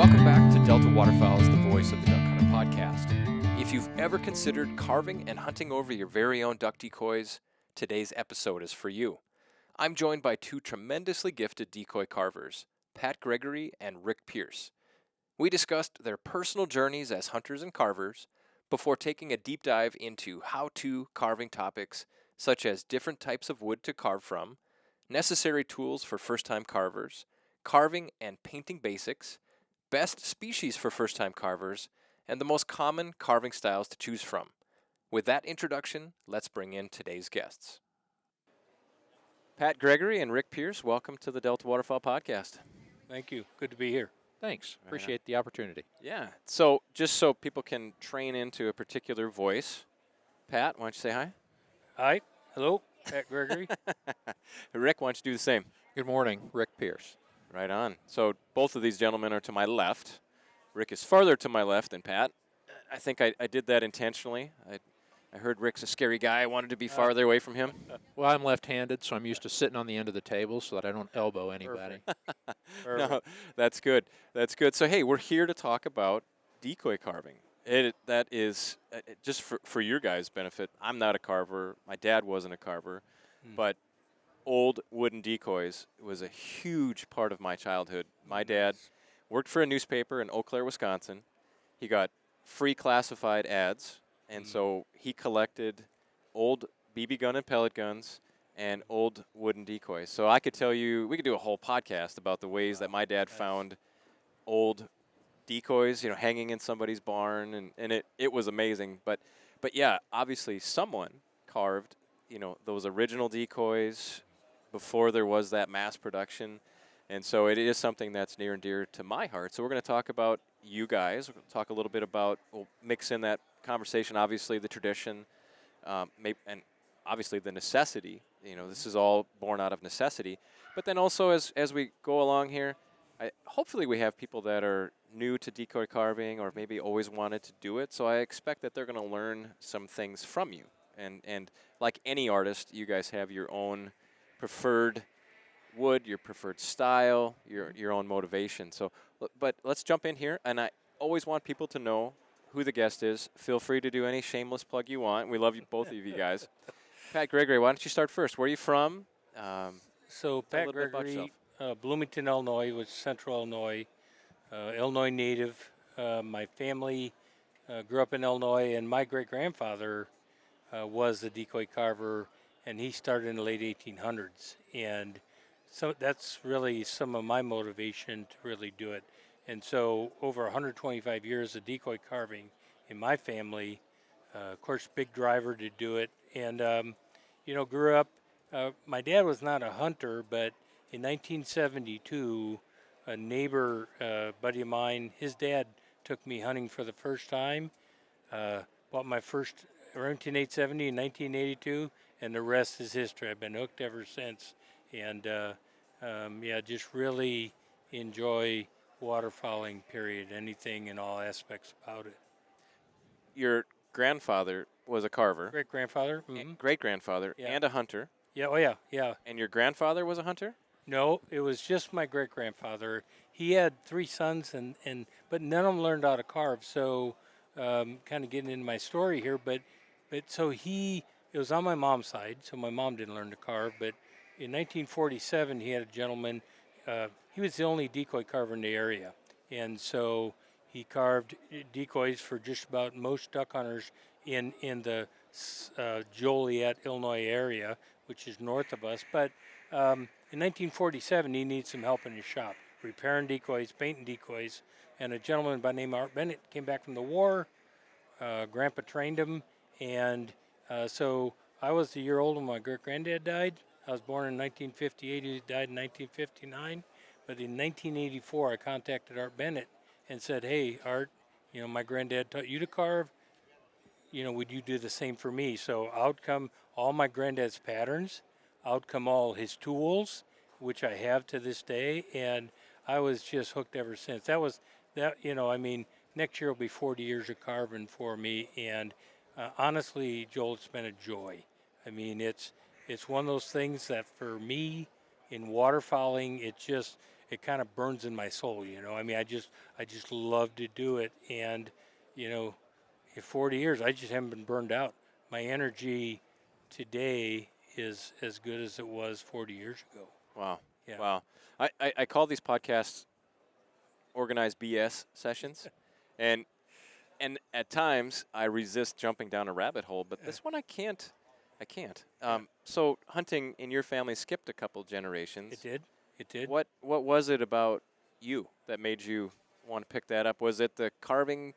Welcome back to Delta Waterfowl's The Voice of the Duck Hunter podcast. If you've ever considered carving and hunting over your very own duck decoys, today's episode is for you. I'm joined by two tremendously gifted decoy carvers, Pat Gregory and Rick Pierce. We discussed their personal journeys as hunters and carvers before taking a deep dive into how-to carving topics such as different types of wood to carve from, necessary tools for first-time carvers, carving and painting basics, best species for first-time carvers, and the most common carving styles to choose from. With that introduction, let's bring in today's guests. Pat Gregory and Rick Pierce, welcome to the Delta Waterfowl podcast. Thank you. Good to be here. Thanks. Appreciate the opportunity. Yeah. So just so people can train into a particular voice, Pat, why don't you say hi? Hi. Hello. Pat Gregory. Rick, why don't you do the same? Good morning, Rick Pierce. Right on. So both of these gentlemen are to my left. Rick is farther to my left than Pat. I think I did that intentionally. I heard Rick's a scary guy. I wanted to be farther away from him. Well, I'm left-handed, so I'm used to sitting on the end of the table so that I don't elbow anybody. No, that's good. That's good. So, hey, we're here to talk about decoy carving. That is, just for your guys' benefit, I'm not a carver. My dad wasn't a carver. But old wooden decoys was a huge part of my childhood. My dad worked for a newspaper in Eau Claire, Wisconsin. He got free classified ads, and so he collected old BB gun and pellet guns and old wooden decoys. So I could tell you, we could do a whole podcast about the ways that my dad found old decoys, hanging in somebody's barn, and it was amazing. But yeah, obviously someone carved, those original decoys before there was that mass production. And so it is something that's near and dear to my heart. So we're going to talk about you guys. We're going to talk a little bit about, we'll mix in that conversation, obviously the tradition, and obviously the necessity. This is all born out of necessity. But then also as we go along here, hopefully we have people that are new to decoy carving or maybe always wanted to do it. So I expect that they're going to learn some things from you. And like any artist, you guys have your own preferred wood, your preferred style, your own motivation. So, but let's jump in here. And I always want people to know who the guest is. Feel free to do any shameless plug you want. We love you, both of you guys. Pat Gregory, why don't you start first? Where are you from? So Pat Gregory, Bloomington, Illinois, was Central Illinois, Illinois native. My family grew up in Illinois, and my great-grandfather was a decoy carver, and he started in the late 1800s. And so that's really some of my motivation to really do it. And so over 125 years of decoy carving in my family, of course, big driver to do it. And, grew up, my dad was not a hunter, but in 1972, a neighbor, buddy of mine, his dad took me hunting for the first time, bought my first around 1870 and 1982, and the rest is history. I've been hooked ever since. And, just really enjoy waterfowling, period, anything and all aspects about it. Your grandfather was a carver. Great-grandfather. Great-grandfather, Yeah. and a hunter. Yeah, yeah. And your grandfather was a hunter? No, it was just my great-grandfather. He had 3 sons, but none of them learned how to carve. So, kind of getting into my story here, but so it was on my mom's side, so my mom didn't learn to carve. But in 1947, he had a gentleman. He was the only decoy carver in the area, and so he carved decoys for just about most duck hunters in the Joliet, Illinois area, which is north of us. But in 1947, he needed some help in his shop, repairing decoys, painting decoys, and a gentleman by the name of Art Bennett came back from the war. Grandpa trained him, and so I was a year old when my great-granddad died. I was born in 1958. He died in 1959. But in 1984, I contacted Art Bennett and said, "Hey, Art, my granddad taught you to carve. Would you do the same for me?" So out come all my granddad's patterns, out come all his tools, which I have to this day, and I was just hooked ever since. Next year will be 40 years of carving for me, and honestly, Joel, it's been a joy. It's one of those things that for me in waterfowling, it kind of burns in my soul. I mean, I just love to do it, and you know, in 40 years, I just haven't been burned out. My energy today is as good as it was 40 years ago. Wow. Yeah. Wow. I call these podcasts organized BS sessions, and at times I resist jumping down a rabbit hole, but this one I can't. So hunting in your family skipped a couple generations. It did. It did. What was it about you that made you want to pick that up? Was it the carving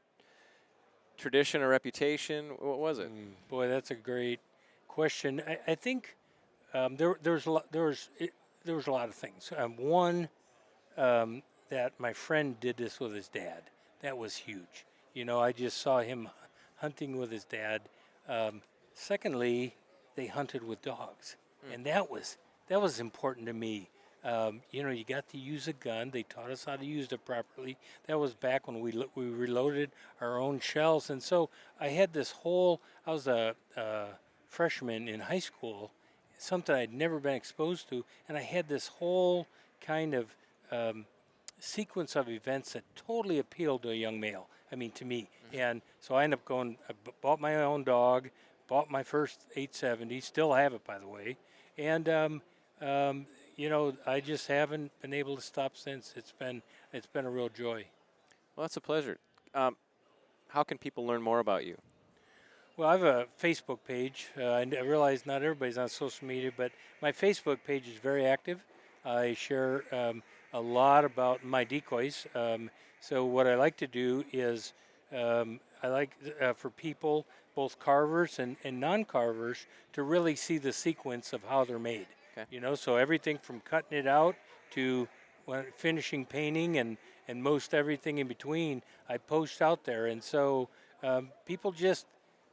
tradition or reputation? What was it? Boy, that's a great question. I think there was a lot of things. One, that my friend did this with his dad. That was huge. I just saw him hunting with his dad. Secondly, they hunted with dogs, and that was important to me. You got to use a gun. They taught us how to use it properly. That was back when we reloaded our own shells, and so I had this whole. I was a freshman in high school, something I'd never been exposed to, and I had this whole kind of sequence of events that totally appealed to a young male. I mean, to me. And so I ended up bought my own dog, bought my first 870, still have it, by the way. And, I just haven't been able to stop since. It's been a real joy. Well, that's a pleasure. How can people learn more about you? Well, I have a Facebook page. I realize not everybody's on social media, but my Facebook page is very active. I share a lot about my decoys. So what I like to do is I like for people, both carvers and non-carvers, to really see the sequence of how they're made. Okay. So everything from cutting it out to finishing painting and most everything in between, I post out there. And so people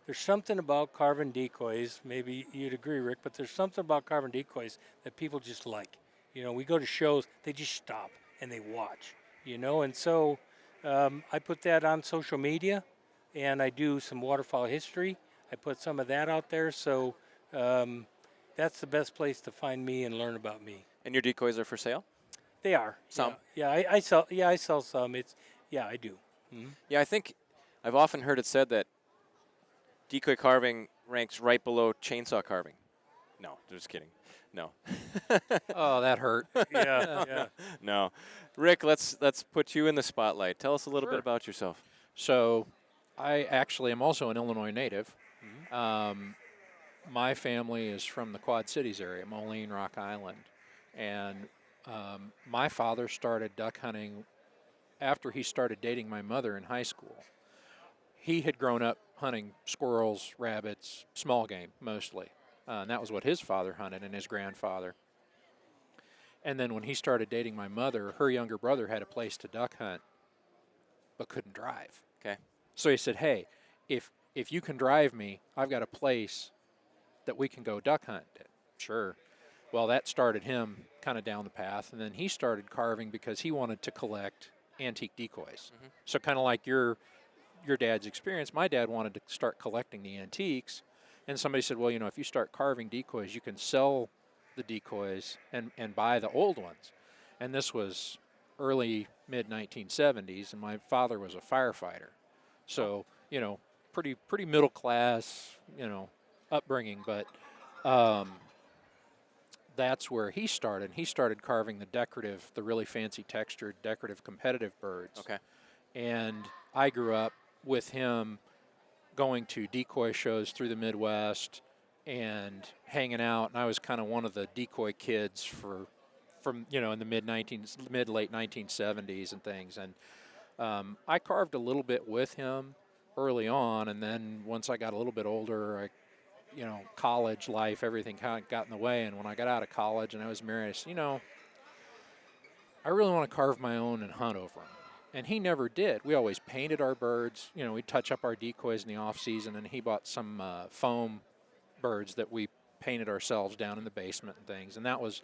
there's something about carving decoys, maybe you'd agree, Rick, but there's something about carving decoys that people just like. We go to shows, they just stop and they watch, and so I put that on social media, and I do some waterfowl history. I put some of that out there, so that's the best place to find me and learn about me. And your decoys are for sale? They are. Some? Yeah, I sell. Yeah, I sell some. I do. Mm-hmm. Yeah, I think I've often heard it said that decoy carving ranks right below chainsaw carving. No, just kidding. No. Oh, that hurt. Yeah. No. Rick, let's put you in the spotlight. Tell us a little bit Sure. about yourself. So, I actually am also an Illinois native. Mm-hmm. My family is from the Quad Cities area, Moline, Rock Island. And my father started duck hunting after he started dating my mother in high school. He had grown up hunting squirrels, rabbits, small game mostly. And that was what his father hunted and his grandfather. And then when he started dating my mother, her younger brother had a place to duck hunt but couldn't drive. Okay. So he said, hey, if you can drive me, I've got a place that we can go duck hunt at. Sure. Well, that started him kind of down the path, and then he started carving because he wanted to collect antique decoys. Mm-hmm. So kind of like your dad's experience, my dad wanted to start collecting the antiques, and somebody said, well, if you start carving decoys, you can sell the decoys and buy the old ones. And this was early, mid-1970s, and my father was a firefighter. So, pretty middle class, upbringing, but that's where he started. He started carving the really fancy textured, decorative, competitive birds. Okay. And I grew up with him going to decoy shows through the Midwest and hanging out. And I was kind of one of the decoy kids from in the mid-late 1970s and things. And I carved a little bit with him early on, and then once I got a little bit older, college life, everything kind of got in the way. And when I got out of college and I was married, I said, I really want to carve my own and hunt over them. And he never did. We always painted our birds. We'd touch up our decoys in the off season, and he bought some foam birds that we painted ourselves down in the basement and things. And that was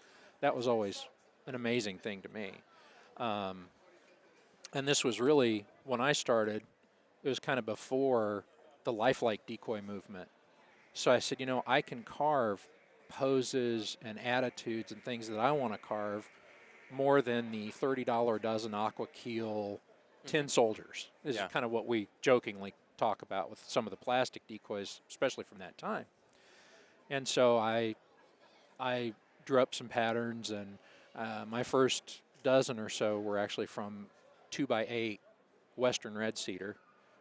always an amazing thing to me. And this was really, when I started, it was kind of before the lifelike decoy movement. So I said, I can carve poses and attitudes and things that I want to carve more than the $30 a dozen aqua keel tin soldiers. This is kind of what we jokingly talk about with some of the plastic decoys, especially from that time. And so I drew up some patterns, and my first dozen or so were actually from 2x8 Western red cedar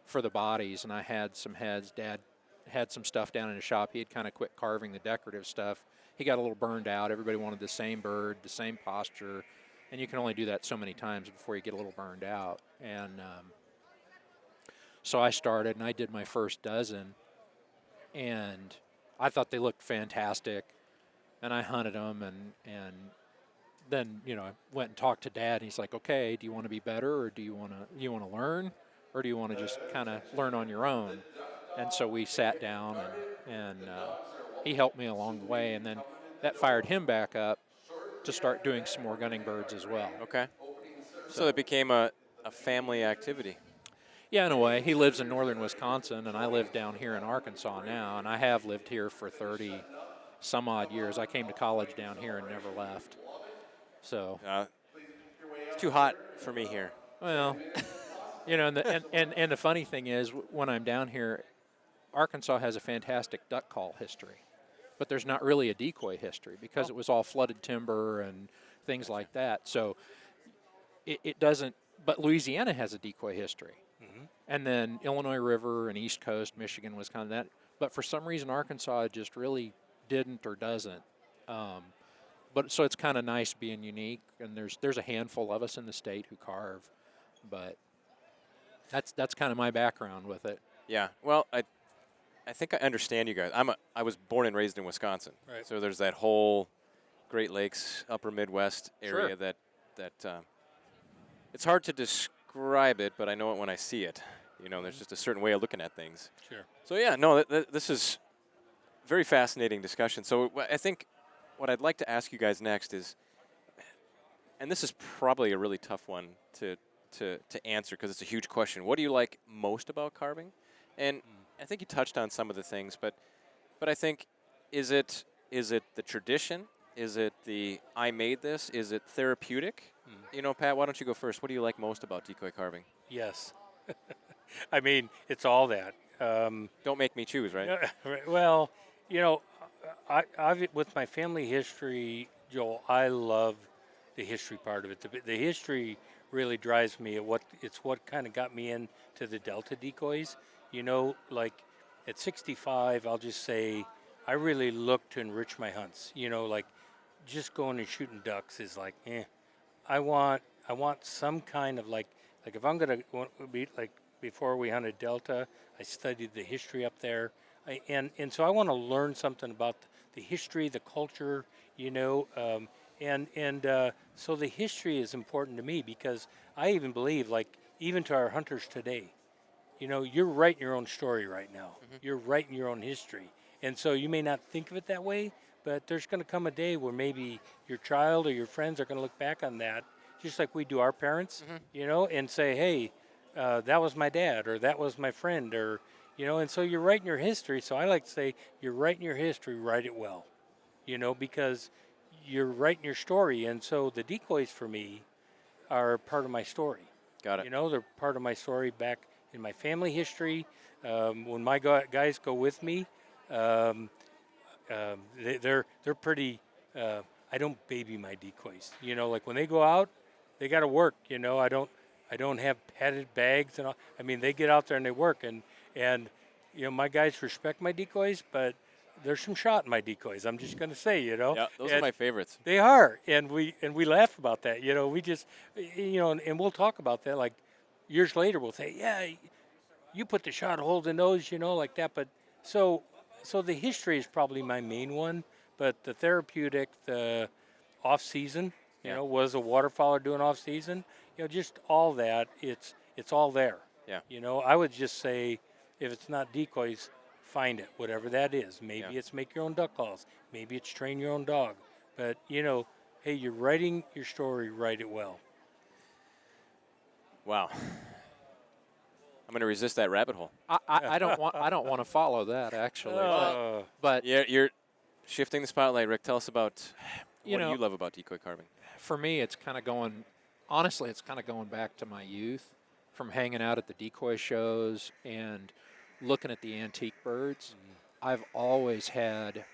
for the bodies, and I had some heads. Dad had some stuff down in his shop. He had kind of quit carving the decorative stuff. He got a little burned out. Everybody wanted the same bird, the same posture, and you can only do that so many times before you get a little burned out. And so I started, and I did my first dozen, and I thought they looked fantastic, and I hunted them, and then, you know, I went and talked to Dad, and he's like, okay, do you want to be better, or do you want to learn, or do you want to just kind of learn on your own? And so we sat down, and he helped me along the way, and then that fired him back up to start doing some more gunning birds as well. Okay. So it became a family activity. Yeah, in a way. He lives in northern Wisconsin, and I live down here in Arkansas now, and I have lived here for 30 some odd years. I came to college down here and never left. So it's too hot for me here. Well, you know, and the funny thing is, when I'm down here, Arkansas has a fantastic duck call history, but there's not really a decoy history because it was all flooded timber and things like that. So it doesn't, but Louisiana has a decoy history. Mm-hmm. And then Illinois River and East Coast, Michigan was kind of that. But for some reason, Arkansas just really didn't or doesn't. But so it's kind of nice being unique, and there's a handful of us in the state who carve, but that's kind of my background with it. Yeah. Well, I think I understand you guys. I was born and raised in Wisconsin, right. So there's that whole Great Lakes, Upper Midwest area Sure. that it's hard to describe it, but I know it when I see it. You know, there's just a certain way of looking at things. Sure. So yeah, no, this is very fascinating discussion. So I think what I'd like to ask you guys next is, and this is probably a really tough one to answer because it's a huge question. What do you like most about carving? And I think you touched on some of the things, but I think is it the tradition? Is it the I made this? Is it therapeutic? You know, Pat, why don't you go first? What do you like most about decoy carving? Yes. I mean, it's all that. Don't make me choose, right? Well, you know, I've with my family history, Joel, I love the history part of it. The history really drives me. It's what kind of got me into the Delta decoys. You know, like at 65, I'll just say I really look to enrich my hunts. You know, like just going and shooting ducks is like, I want some kind of like if I'm gonna be like before we hunted Delta, I studied the history up there, and so I want to learn something about the history, the culture, you know, so the history is important to me because I even believe, like even to our hunters today, you know, you're writing your own story right now. Mm-hmm. You're writing your own history, and so you may not think of it that way, but there's going to come a day where maybe your child or your friends are going to look back on that, just like we do our parents, you know, and say, hey, that was my dad, or that was my friend, or, you know, and so you're writing your history. So I like to say, you're writing your history, write it well, you know, because you're writing your story. And so the decoys for me are part of my story. Got it. You know, they're part of my story back in my family history. When my guys go with me, they're pretty. I don't baby my decoys. You know, like when they go out, they got to work. You know, I don't have padded bags and all. I mean, they get out there and they work, and you know, my guys respect my decoys, but there's some shot in my decoys. I'm just going to say, you know. Yeah, those are my favorites. They are, and we laugh about that. You know, we just, you know, and we'll talk about that. Like years later, we'll say, yeah, you put the shot holes in those, you know, like that. But so the history is probably my main one, but the therapeutic, the off season, you know, was a waterfowler doing off season, you know, just all that. It's all there. Yeah. You know, I would just say, if it's not decoys, find it, whatever that is. Maybe it's make your own duck calls. Maybe it's train your own dog. But, you know, hey, you're writing your story, write it well. Wow. I'm going to resist that rabbit hole. I don't want to follow that actually. But yeah, you're shifting the spotlight, Rick. Tell us about What do you love about decoy carving? For me, it's kind of going, honestly, it's kind of going back to my youth from hanging out at the decoy shows and looking at the antique birds. I've always had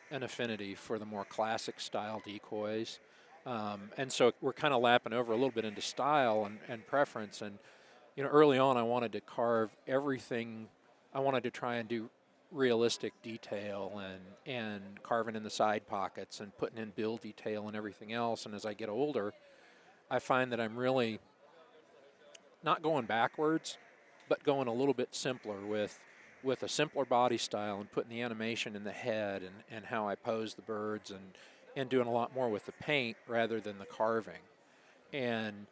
an affinity for the more classic style decoys. And so we're kind of lapping over a little bit into style and preference. And, early on I wanted to carve everything. I wanted to try and do realistic detail and carving in the side pockets and putting in bill detail and everything else. And as I get older, I find that I'm really not going backwards, but going a little bit simpler with a simpler body style and putting the animation in the head and how I pose the birds and doing a lot more with the paint rather than the carving. And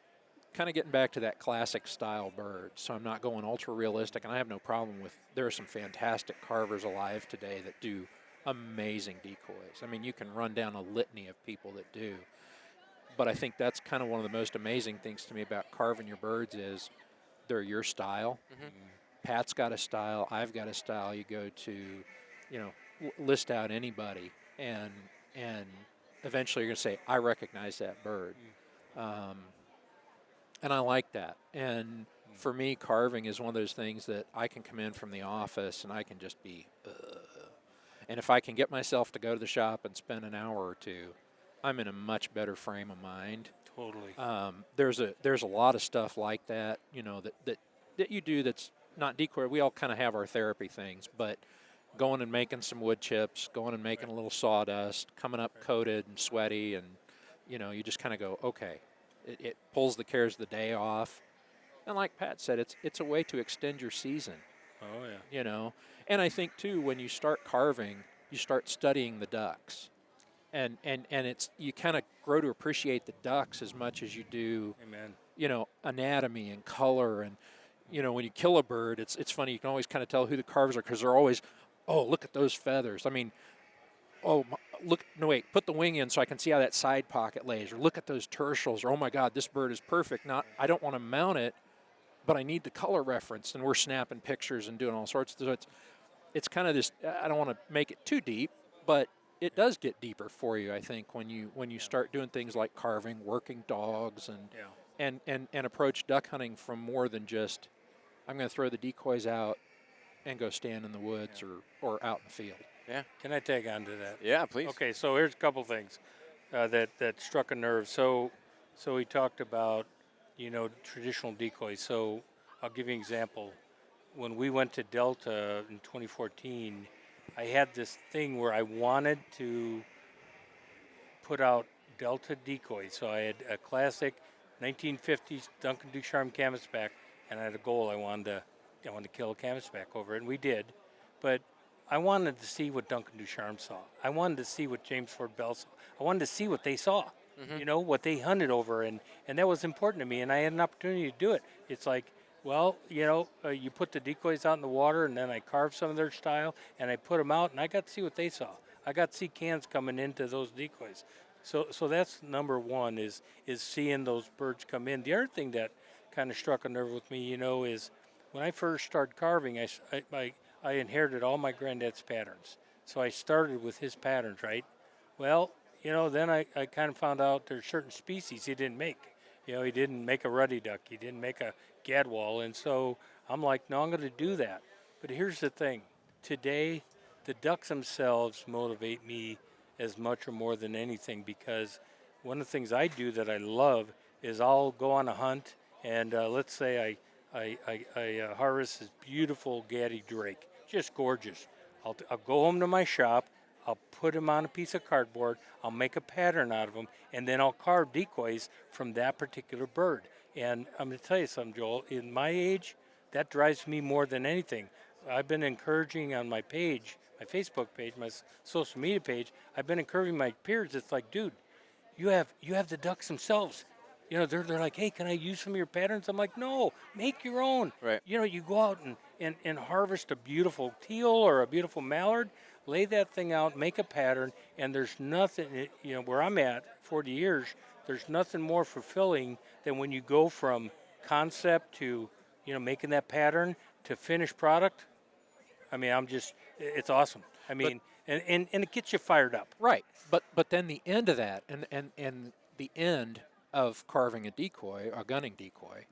kind of getting back to that classic style bird. So I'm not going ultra realistic, and I have no problem with, there are some fantastic carvers alive today that do amazing decoys. I mean, you can run down a litany of people that do. But I think that's kind of one of the most amazing things to me about carving your birds is they're your style. Pat's got a style. I've got a style. You go to, list out anybody, and eventually you're going to say, I recognize that bird. And I like that. And for me, carving is one of those things that I can come in from the office and I can just be, and if I can get myself to go to the shop and spend an hour or two, I'm in a much better frame of mind. Totally. There's a lot of stuff like that, that you do that's not decoy. We all kind of have our therapy things, but going and making some wood chips, going and making a little sawdust, coming up coated and sweaty, and you just kind of go, okay. It pulls the cares of the day off, and like Pat said, it's a way to extend your season. Oh yeah. And I think too, when you start carving, you start studying the ducks, and it's, you kind of grow to appreciate the ducks as much as you do. Amen. Anatomy and color, and when you kill a bird, it's funny. You can always kind of tell who the carvers are because they're always, oh, look at those feathers. I mean, oh, look, no, wait, put the wing in so I can see how that side pocket lays, or look at those tertials, or oh my God, this bird is perfect. I don't want to mount it, but I need the color reference, and we're snapping pictures and doing all sorts. So it's kind of this, I don't want to make it too deep, but it does get deeper for you, I think, when you start doing things like carving, working dogs, and approach duck hunting from more than just, I'm going to throw the decoys out and go stand in the woods or out in the field. Yeah. Can I tag on to that? Yeah, please. Okay, so here's a couple things that struck a nerve. So we talked about, traditional decoys. So I'll give you an example. When we went to Delta in 2014, I had this thing where I wanted to put out Delta decoys. So I had a classic 1950s Duncan Ducharme canvasback, and I had a goal. I wanted to kill a canvasback over it, and we did. But I wanted to see what Duncan Ducharme saw. I wanted to see what James Ford Bell saw. I wanted to see what they saw, what they hunted over, and that was important to me, and I had an opportunity to do it. It's like, well, you put the decoys out in the water, and then I carved some of their style, and I put them out, and I got to see what they saw. I got to see cans coming into those decoys. So that's number one, is seeing those birds come in. The other thing that kind of struck a nerve with me, is when I first started carving, I inherited all my granddad's patterns. So I started with his patterns, right? Well, then I kind of found out there's certain species he didn't make. He didn't make a ruddy duck. He didn't make a gadwall. And so I'm like, no, I'm going to do that. But here's the thing. Today, the ducks themselves motivate me as much or more than anything, because one of the things I do that I love is I'll go on a hunt, and let's say I harvest this beautiful Gaddy Drake, just gorgeous. I'll go home to my shop, I'll put him on a piece of cardboard, I'll make a pattern out of him, and then I'll carve decoys from that particular bird. And I'm going to tell you something, Joel, in my age, that drives me more than anything. I've been encouraging on my page, my Facebook page, my social media page, I've been encouraging my peers. It's like, dude, you have the ducks themselves. They're like, hey, can I use some of your patterns? I'm like, no, make your own. Right. You go out and harvest a beautiful teal or a beautiful mallard, lay that thing out, make a pattern, and there's nothing, where I'm at, 40 years, there's nothing more fulfilling than when you go from concept to, making that pattern to finished product. I mean, it's awesome. I mean, and it gets you fired up. Right. But then the end of that, and the end of carving a decoy, a gunning decoy,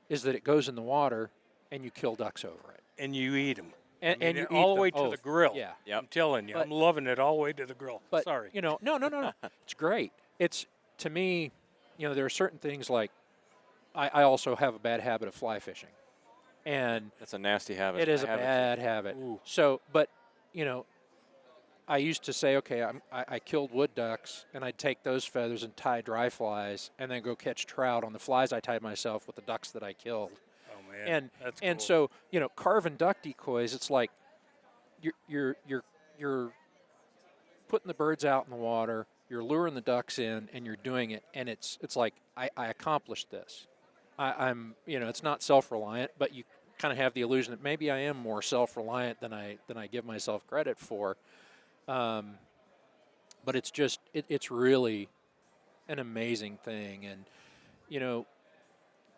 is that it goes in the water and you kill ducks over it. And you eat them. And you all eat the way them. to the grill. Yeah. Yep. I'm telling you, But- I'm loving it all the way to the grill. But, Sorry. no. It's great. It's, to me, there are certain things like, I also have a bad habit of fly fishing. And That's a nasty habit. it is I a have too. bad habit. Ooh. So, but, I used to say, okay, I killed wood ducks, and I'd take those feathers and tie dry flies, and then go catch trout on the flies I tied myself with the ducks that I killed. Oh man, that's And cool. so carving duck decoys, it's like you're putting the birds out in the water, you're luring the ducks in, and you're doing it, and it's like I accomplished this. I'm it's not self-reliant, but you kind of have the illusion that maybe I am more self-reliant than I give myself credit for. But it's just it's really an amazing thing, and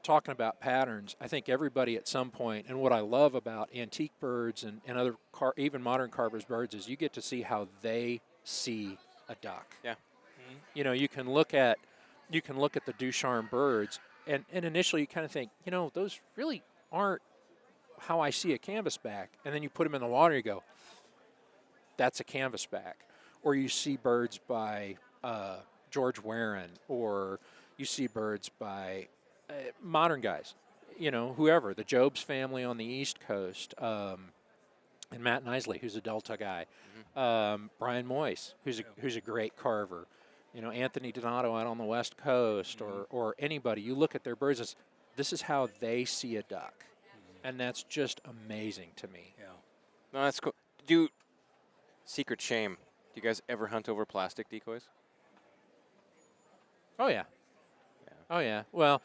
talking about patterns, I think everybody at some point, and what I love about antique birds and other even modern carvers' birds is you get to see how they see a duck. Yeah. You can look at the Ducharme birds, and initially you kind of think, those really aren't how I see a canvasback, and then you put them in the water, you go, that's a canvasback. Or you see birds by George Warren, or you see birds by modern guys, whoever, the Jobs family on the East Coast, and Matt Nisley, who's a Delta guy, Brian Moyse, who's a great carver, Anthony Donato out on the West Coast, or anybody. You look at their birds, this is how they see a duck, and that's just amazing to me. Yeah. No, that's cool. Secret shame. Do you guys ever hunt over plastic decoys? Oh yeah. Oh yeah. Well,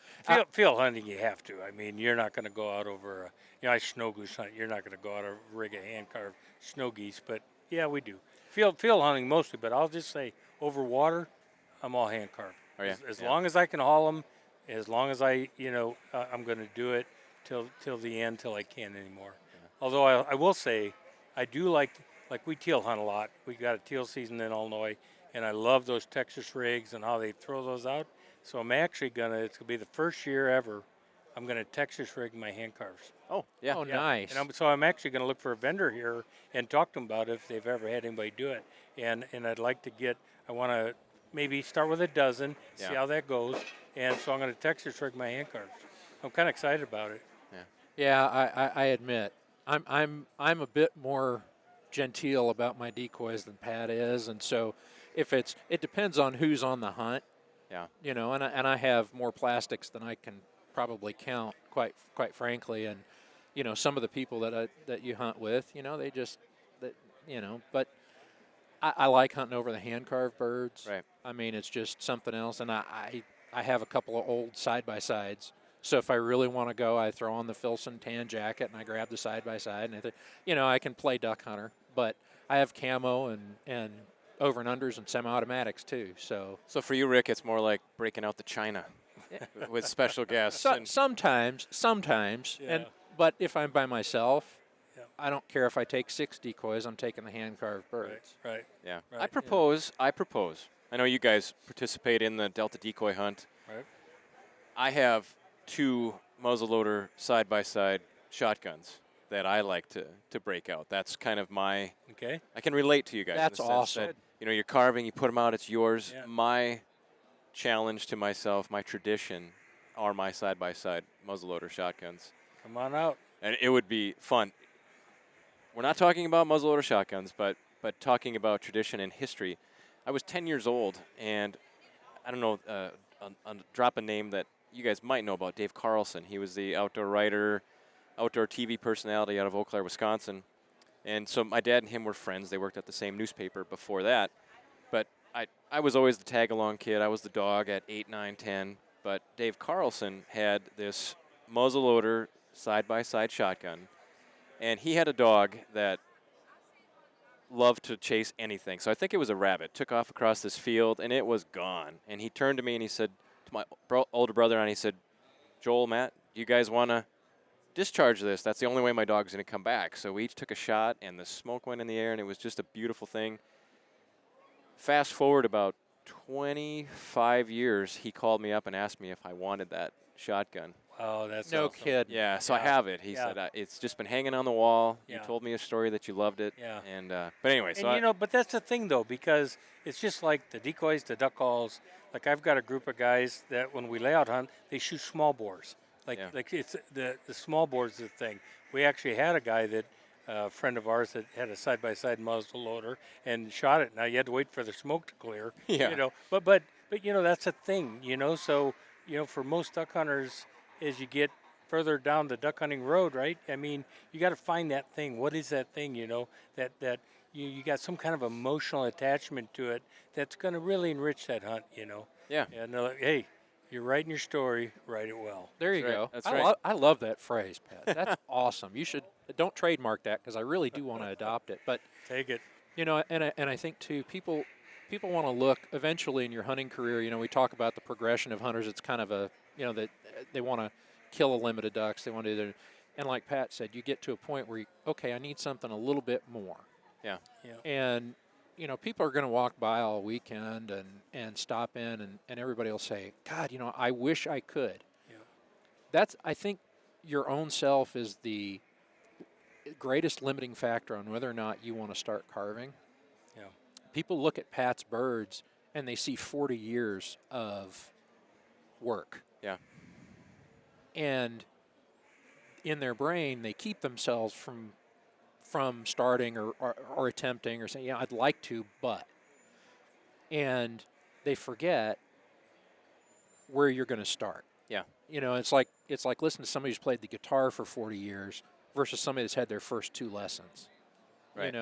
Field hunting, you have to. I mean, you're not going to go out over, I snow goose hunt. You're not going to go out and rig a hand carved snow geese, but yeah, we do. Field hunting mostly, but I'll just say over water, I'm all hand carved. Oh, yeah. As Yeah. long as I can haul them, as long as I, I'm going to do it till the end, till I can't anymore. Yeah. Although I will say, I do like we teal hunt a lot. We got a teal season in Illinois, and I love those Texas rigs and how they throw those out. So I'm actually it's going to be the first year ever I'm going to Texas rig my hand carves. Oh, yeah. Oh, Yeah. nice. And so I'm actually going to look for a vendor here and talk to them about if they've ever had anybody do it. And I'd like to I want to maybe start with a dozen, see Yeah. how that goes. And so I'm going to Texas rig my hand carves. I'm kind of excited about it. Yeah, I admit I'm a bit more genteel about my decoys than Pat is, and so it depends on who's on the hunt. Yeah. And I have more plastics than I can probably count, quite frankly, and some of the people that you hunt with, they just but I like hunting over the hand carved birds. Right. I mean, it's just something else, and I have a couple of old side by sides. So if I really want to go, I throw on the Filson tan jacket and I grab the side by side, and I can play duck hunter. But I have camo and over and unders and semi-automatics too. So for you, Rick, it's more like breaking out the china with special guests. sometimes, Yeah. but if I'm by myself, Yeah. I don't care if I take 6 decoys. I'm taking the hand carved birds. Right. Yeah. Right, I propose. I know you guys participate in the Delta decoy hunt. Right. I have 2 muzzleloader side-by-side shotguns that I like to break out. That's kind of my. Okay. I can relate to you guys. That's in the sense awesome. That, you're carving, you put them out, it's yours. Yeah. My challenge to myself, my tradition, are my side-by-side muzzleloader shotguns. Come on out. And it would be fun. We're not talking about muzzleloader shotguns, but talking about tradition and history. I was 10 years old, and I don't know, drop a name that you guys might know about, Dave Carlson. He was the outdoor writer, outdoor TV personality out of Eau Claire, Wisconsin. And so my dad and him were friends. They worked at the same newspaper before that. But I was always the tag-along kid. I was the dog at 8, 9, 10. But Dave Carlson had this muzzleloader side-by-side shotgun. And he had a dog that loved to chase anything. So I think it was a rabbit. Took off across this field, and it was gone. And he turned to me, and he said, to my older brother, and he said, Joel, Matt, you guys want to discharge this, that's the only way my dog's going to come back. So we each took a shot, and the smoke went in the air, and it was just a beautiful thing. Fast forward about 25 years, he called me up and asked me if I wanted that shotgun. Oh, that's No awesome. kid. Yeah, so I Yeah. have it. He Yeah. said, it's just been hanging on the wall. Yeah. You told me a story that you loved it. Yeah. And, but anyway, so And but that's the thing though, because it's just like the decoys, the duck calls. Like I've got a group of guys that when we layout hunt, they shoot small bores. Like it's the small bore's the thing. We actually had a guy that a friend of ours that had a side-by-side muzzle loader and shot it. Now you had to wait for the smoke to clear. Yeah. But that's a thing. So for most duck hunters, as you get further down the duck hunting road, right? I mean, you got to find that thing. What is that thing? That you got some kind of emotional attachment to it that's going to really enrich that hunt. Yeah. And they're like, hey, you're writing your story, write it well. There you right. go. That's I right. I love that phrase, Pat. That's awesome. You should don't trademark that because I really do want to adopt it. But Take it. and I think too, people want to look eventually in your hunting career. We talk about the progression of hunters. It's kind of a that they want to kill a limit of ducks. They want to do their, and like Pat said, you get to a point where I need something a little bit more. Yeah. And people are going to walk by all weekend and stop in and everybody will say, God, I wish I could. Yeah. That's, I think, your own self is the greatest limiting factor on whether or not you want to start carving. Yeah. People look at Pat's birds and they see 40 years of work. Yeah. And in their brain, they keep themselves from starting or attempting or saying, I'd like to, but. And they forget where you're going to start. Yeah. It's like listening to somebody who's played the guitar for 40 years versus somebody that's had their first 2 lessons. Right.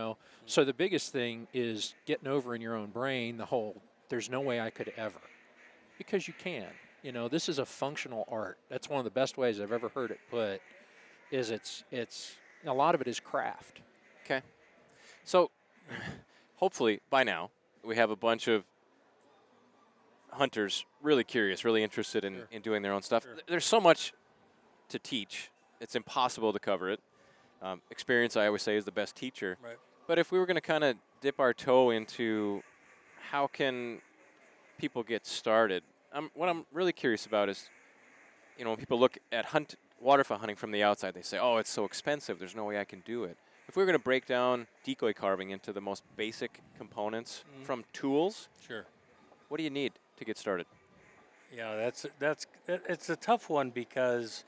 So the biggest thing is getting over in your own brain the whole, there's no way I could ever. Because you can. This is a functional art. That's one of the best ways I've ever heard it put, is it's a lot of it is craft. Okay. So hopefully by now we have a bunch of hunters really curious, really interested in doing their own stuff. Sure. There's so much to teach. It's impossible to cover it. Experience, I always say, is the best teacher. Right. But if we were going to kind of dip our toe into how can people get started, what I'm really curious about is, when people look at waterfowl hunting from the outside, they say, oh, it's so expensive, there's no way I can do it. If we were going to break down decoy carving into the most basic components from tools, Sure. what do you need to get started? Yeah, it's a tough one because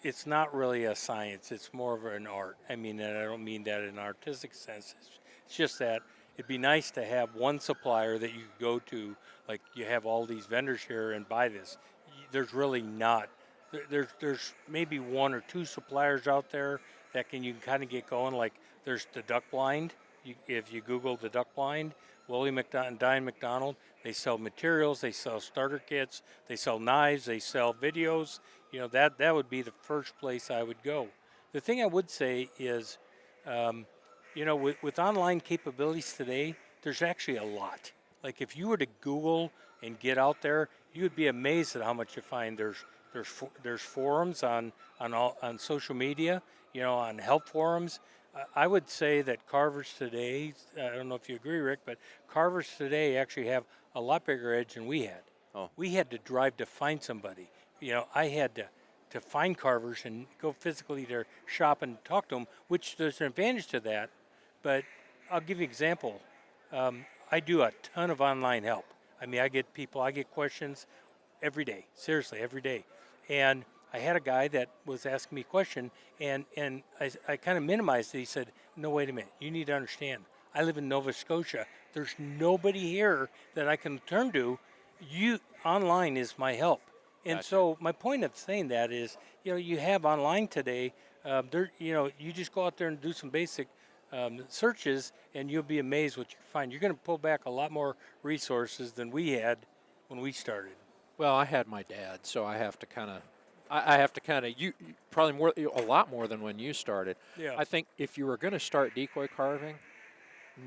it's not really a science. It's more of an art. I mean, and I don't mean that in an artistic sense. It's just that it'd be nice to have one supplier that you could go to, like you have all these vendors here and buy this. There's really not. There's maybe 1 or 2 suppliers out there that you can kind of get going. Like there's the Duck Blind. If you Google the Duck Blind, Willie McDonald and Diane McDonald, they sell materials, they sell starter kits, they sell knives, they sell videos. That would be the first place I would go. The thing I would say is, with online capabilities today, there's actually a lot. Like if you were to Google and get out there, you would be amazed at how much you find. There's forums on social media, on help forums. I would say that carvers today, I don't know if you agree, Rick, but carvers today actually have a lot bigger edge than we had. Oh. We had to drive to find somebody. I had to find carvers and go physically to their shop and talk to them, which there's an advantage to that. But I'll give you an example. I do a ton of online help. I mean, I get questions every day, seriously, every day. And I had a guy that was asking me a question, and I kind of minimized it. He said, no, wait a minute. You need to understand. I live in Nova Scotia. There's nobody here that I can turn to. Online is my help. And Gotcha. so my point of saying that is, you have online today. You just go out there and do some basic searches, and you'll be amazed what you find. You're going to pull back a lot more resources than we had when we started. Well, I had my dad, so I have to kind of, you probably a lot more than when you started. Yeah. I think if you were going to start decoy carving,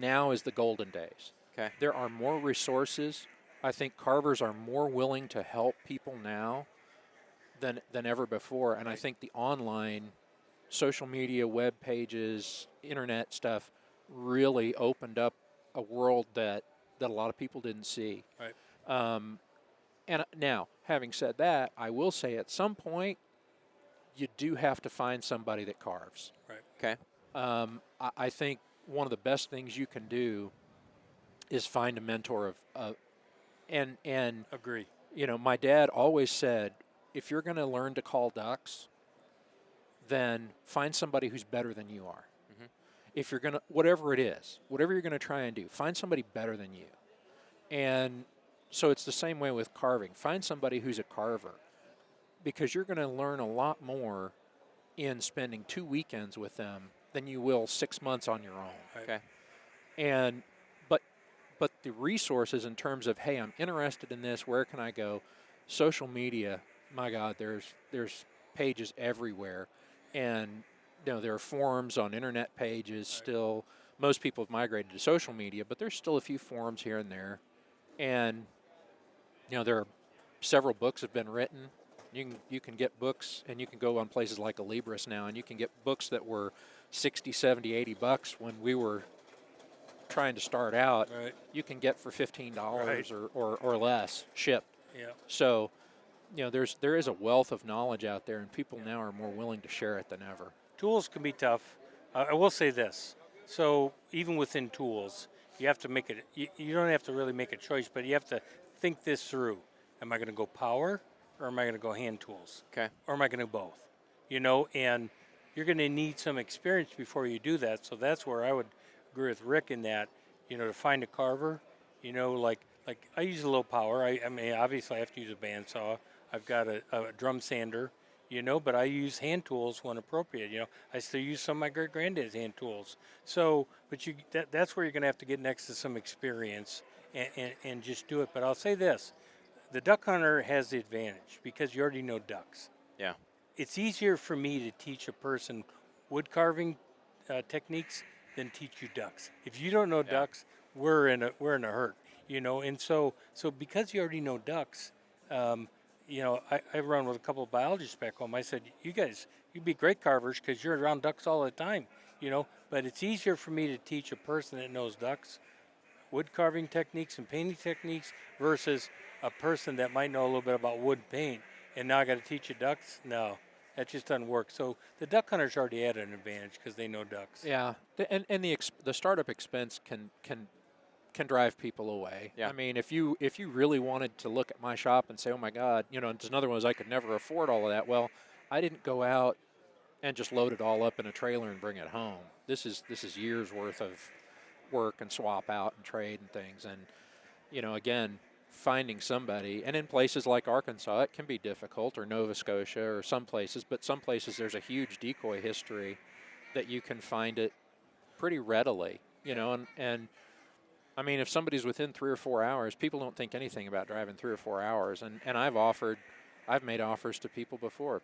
now is the golden days. Okay. There are more resources. I think carvers are more willing to help people now than ever before. And I think the online social media, web pages, internet stuff really opened up a world that a lot of people didn't see. Right. And now, having said that, I will say at some point you do have to find somebody that carves. Right. Okay. I think one of the best things you can do is find a mentor and Agree. you know, my dad always said, if you're going to learn to call ducks, then find somebody who's better than you are. Mhm. If you're going to, whatever it is, whatever you're going to try and do, find somebody better than you. And so it's the same way with carving. Find somebody who's a carver, because you're going to learn a lot more in spending 2 weekends with them than you will 6 months on your own. Right. Okay. And but the resources in terms of, hey, I'm interested in this, where can I go? Social media, my God, there's pages everywhere, and you know there are forums on internet pages still. Most people have migrated to social media, but there's still a few forums here and there, and you know there are several books have been written. You can get books, and you can go on places like Alibris now, and you can get books that were 60, 70, 80 bucks when we were trying to start out. Right. You can get for $15 Right. or less shipped. Yeah. So, you know, there is a wealth of knowledge out there, and people now are more willing to share it than ever. Tools can be tough. I will say this. So even within tools, you have to make it. You don't have to really make a choice, but you have to think this through. Am I going to go power, or am I going to go hand tools? Okay. Or am I going to both? You know, and you're going to need some experience before you do that. So that's where I would agree with Rick in that. You know, to find a carver, you know, like I use a low power. I mean, obviously I have to use a bandsaw. I've got a drum sander, you know, but I use hand tools when appropriate. You know, I still use some of my great granddad's hand tools. So, but that's where you're going to have to get next to some experience and just do it. But I'll say this: the duck hunter has the advantage because you already know ducks. Yeah. It's easier for me to teach a person wood carving techniques than teach you ducks. If you don't know ducks, we're in a hurt, you know. And so because you already know ducks, you know, I run with a couple of biologists back home. I said, you guys, you'd be great carvers because you're around ducks all the time, you know. But it's easier for me to teach a person that knows ducks wood carving techniques and painting techniques versus a person that might know a little bit about wood paint. And now I got to teach you ducks? No, that just doesn't work. So the duck hunters already had an advantage because they know ducks. Yeah, and the startup expense can drive people away. Yeah. I mean, if you really wanted to look at my shop and say, oh my God, you know, there's another one is I could never afford all of that. Well, I didn't go out and just load it all up in a trailer and bring it home. This is years worth of work and swap out and trade and things. And you know, again, finding somebody, and in places like Arkansas, it can be difficult, or Nova Scotia, or some places, but some places there's a huge decoy history that you can find it pretty readily, you know, and I mean, if somebody's within 3 or 4 hours, people don't think anything about driving 3 or 4 hours, and I've made offers to people before,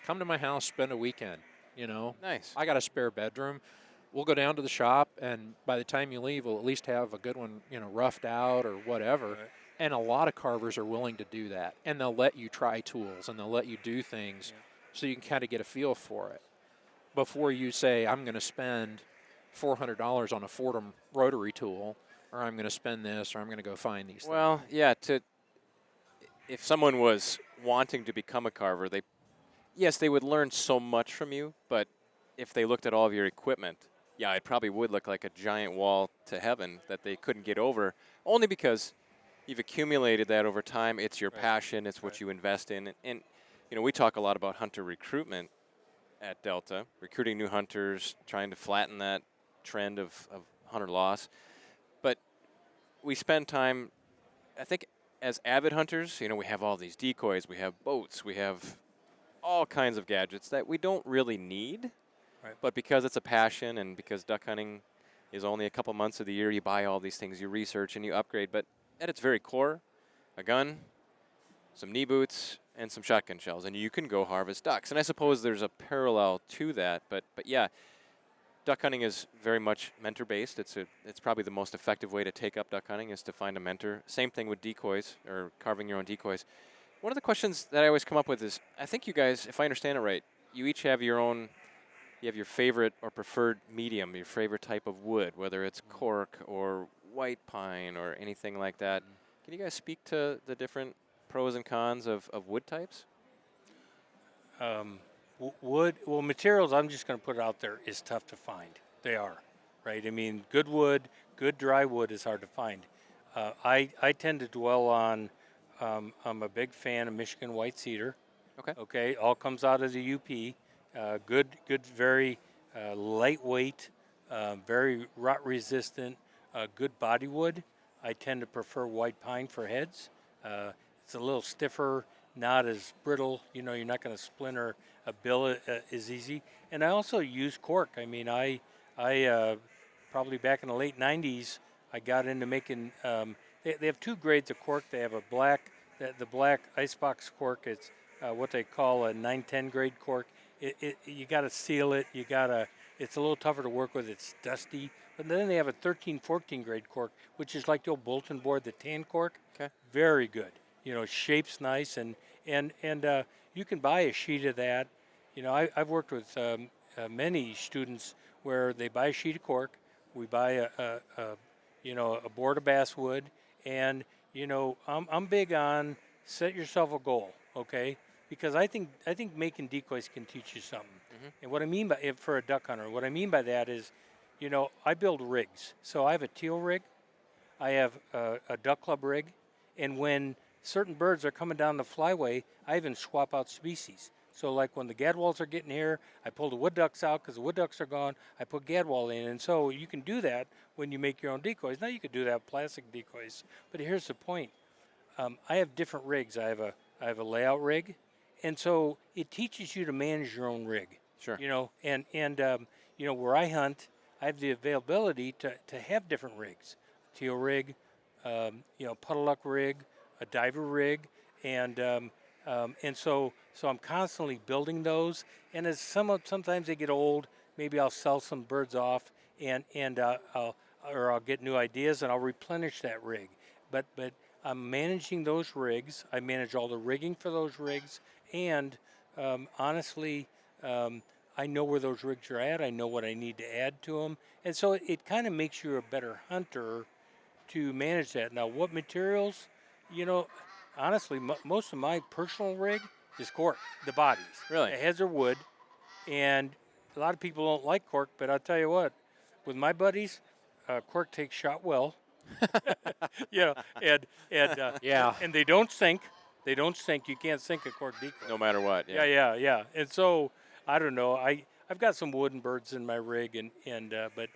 come to my house, spend a weekend, you know. Nice. I got a spare bedroom. We'll go down to the shop, and by the time you leave, we'll at least have a good one, you know, roughed out or whatever. Right. And a lot of carvers are willing to do that, and they'll let you try tools, and they'll let you do things so you can kind of get a feel for it before you say, I'm going to spend $400 on a Fordham rotary tool, or I'm going to spend this, or I'm going to go find these Well, things. yeah, if someone was wanting to become a carver, they would learn so much from you, but if they looked at all of your equipment, yeah, it probably would look like a giant wall to heaven that they couldn't get over, only because you've accumulated that over time. It's your passion. It's what you invest in. And, you know, we talk a lot about hunter recruitment at Delta, recruiting new hunters, trying to flatten that trend of hunter loss. But we spend time, I think, as avid hunters, you know, we have all these decoys, we have boats, we have all kinds of gadgets that we don't really need. Right. But because it's a passion and because duck hunting is only a couple months of the year, you buy all these things, you research and you upgrade. But at its very core, a gun, some knee boots, and some shotgun shells, and you can go harvest ducks. And I suppose there's a parallel to that, but yeah, duck hunting is very much mentor-based. It's probably the most effective way to take up duck hunting is to find a mentor. Same thing with decoys or carving your own decoys. One of the questions that I always come up with is, I think you guys, if I understand it right, you each have your own. You have your favorite or preferred medium, your favorite type of wood, whether it's cork or white pine or anything like that. Can you guys speak to the different pros and cons of wood types? Wood, well, materials, I'm just going to put it out there, is tough to find. They are, right? I mean, good wood, good dry wood is hard to find. I tend to dwell on, I'm a big fan of Michigan white cedar. Okay. Okay, all comes out of the UP. Good, very lightweight, very rot resistant, good body wood. I tend to prefer white pine for heads. It's a little stiffer, not as brittle. You know, you're not going to splinter a bill as easy. And I also use cork. I mean, I probably back in the late 90s, I got into making. They have two grades of cork. They have a black, the black icebox cork. It's what they call a 910 grade cork. You got to seal it. It's a little tougher to work with. It's dusty. But then they have a 13, 14 grade cork, which is like the old bulletin board, the tan cork. Okay. Very good. You know, shape's nice, and you can buy a sheet of that. You know, I've worked with many students where they buy a sheet of cork. We buy a board of basswood, and you know, I'm big on set yourself a goal, okay? Because I think making decoys can teach you something. And what I mean by for a duck hunter, what I mean by that is, you know, I build rigs. So I have a teal rig, I have a duck club rig, and when certain birds are coming down the flyway, I even swap out species. So like when the gadwalls are getting here, I pull the wood ducks out because the wood ducks are gone. I put gadwall in, and so you can do that when you make your own decoys. Now you could do that with plastic decoys, but here's the point: I have different rigs. I have a layout rig, and so it teaches you to manage your own rig. Sure. You know, and you know, where I hunt, I have the availability to have different rigs: a teal rig, you know, puddle duck rig, a diver rig, and so I'm constantly building those. And as sometimes they get old, maybe I'll sell some birds off, and I'll get new ideas and I'll replenish that rig. But I'm managing those rigs. I manage all the rigging for those rigs, and honestly, I know where those rigs are at. I know what I need to add to them, and so it kind of makes you a better hunter to manage that. Now, what materials? You know, honestly, most of my personal rig is cork, the bodies. Really? The heads are wood, and a lot of people don't like cork, but I'll tell you what, with my buddies, cork takes shot well. You know, and Yeah. and they don't sink. They don't sink. You can't sink a cork decoy. No matter what. Yeah. And so I don't know. I've got some wooden birds in my rig, but